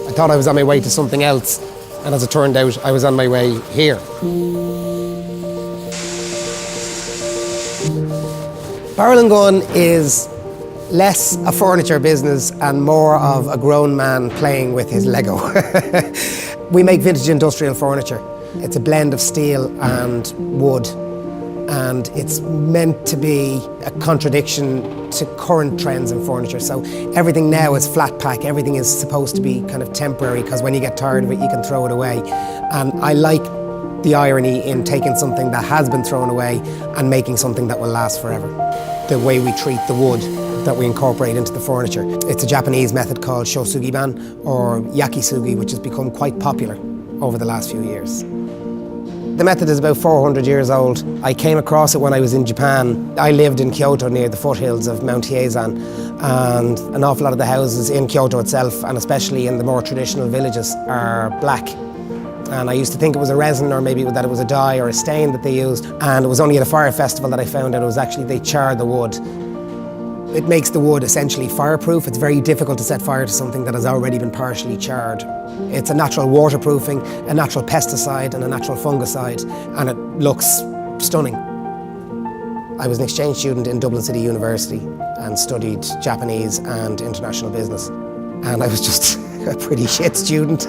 I thought I was on my way to something else, and as it turned out, I was on my way here. Barrell and Gunn is less a furniture business and more of a grown man playing with his Lego. We make vintage industrial furniture. It's a blend of steel and wood, and it's meant to be a contradiction to current trends in furniture. So everything now is flat pack, everything is supposed to be kind of temporary, because when you get tired of it, you can throw it away. And I like the irony in taking something that has been thrown away and making something that will last forever. The way we treat the wood that we incorporate into the furniture. It's a Japanese method called shosugi-ban, or yakisugi, which has become quite popular over the last few years. The method is about 400 years old. I came across it when I was in Japan. I lived in Kyoto near the foothills of Mount Hiezan, and an awful lot of the houses in Kyoto itself, and especially in the more traditional villages, are black. And I used to think it was a resin, or maybe that it was a dye or a stain that they used, and it was only at a fire festival that I found out it was actually they char the wood. It makes the wood essentially fireproof. It's very difficult to set fire to something that has already been partially charred. It's a natural waterproofing, a natural pesticide and a natural fungicide, and it looks stunning. I was an exchange student in Dublin City University and studied Japanese and international business. And I was just a pretty shit student.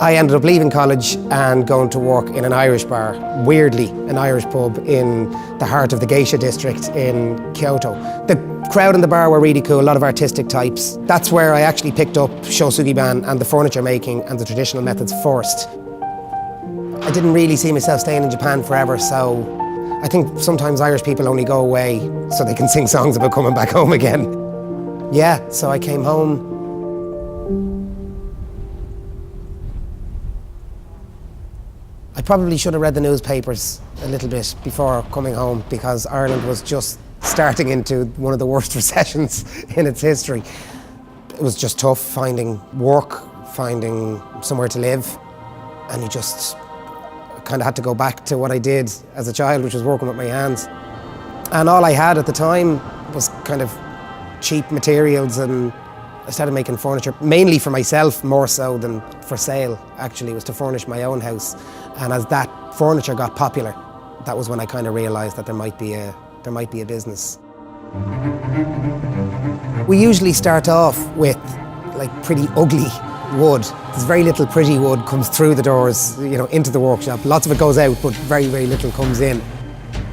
I ended up leaving college and going to work in an Irish bar, weirdly, an Irish pub in the heart of the geisha district in Kyoto. The crowd in the bar were really cool, a lot of artistic types. That's where I actually picked up shosugi-ban and the furniture making and the traditional methods first. I didn't really see myself staying in Japan forever, so I think sometimes Irish people only go away so they can sing songs about coming back home again. Yeah, so I came home. I probably should have read the newspapers a little bit before coming home, because Ireland was just starting into one of the worst recessions in its history. It was just tough finding work, finding somewhere to live, and you just kind of had to go back to what I did as a child, which was working with my hands. And all I had at the time was kind of cheap materials, and I started making furniture, mainly for myself more so than for sale, actually. It was to furnish my own house. And as that furniture got popular, that was when I kind of realised that there might be a business. We usually start off with like pretty ugly wood. There's very little pretty wood comes through the doors, you know, into the workshop. Lots of it goes out, but very, very little comes in.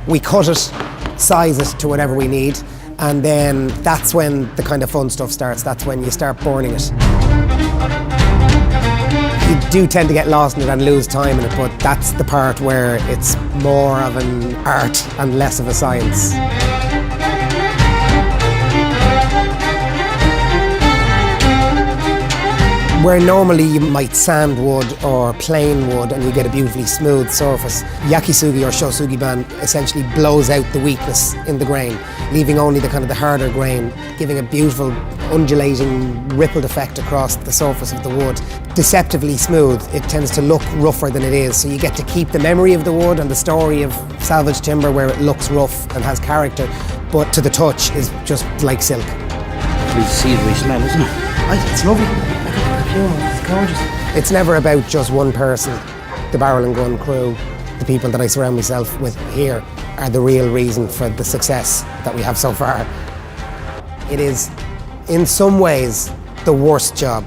We cut it, size it to whatever we need, and then that's when the kind of fun stuff starts. That's when you start burning it. You do tend to get lost in it and lose time in it, but that's the part where it's more of an art and less of a science. Where normally you might sand wood or plane wood and you get a beautifully smooth surface, yakisugi or shosugi-ban essentially blows out the weakness in the grain, leaving only the kind of the harder grain, giving a beautiful undulating rippled effect across the surface of the wood. Deceptively smooth, it tends to look rougher than it is, so you get to keep the memory of the wood and the story of salvage timber where it looks rough and has character, but to the touch is just like silk. Lovely cedary smell, isn't it? It's lovely. It's gorgeous. It's never about just one person. The Barrell and Gunn crew, the people that I surround myself with here, are the real reason for the success that we have so far. It is, in some ways, the worst job.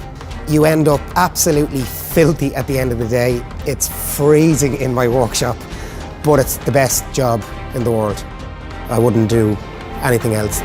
You end up absolutely filthy at the end of the day. It's freezing in my workshop, but it's the best job in the world. I wouldn't do anything else.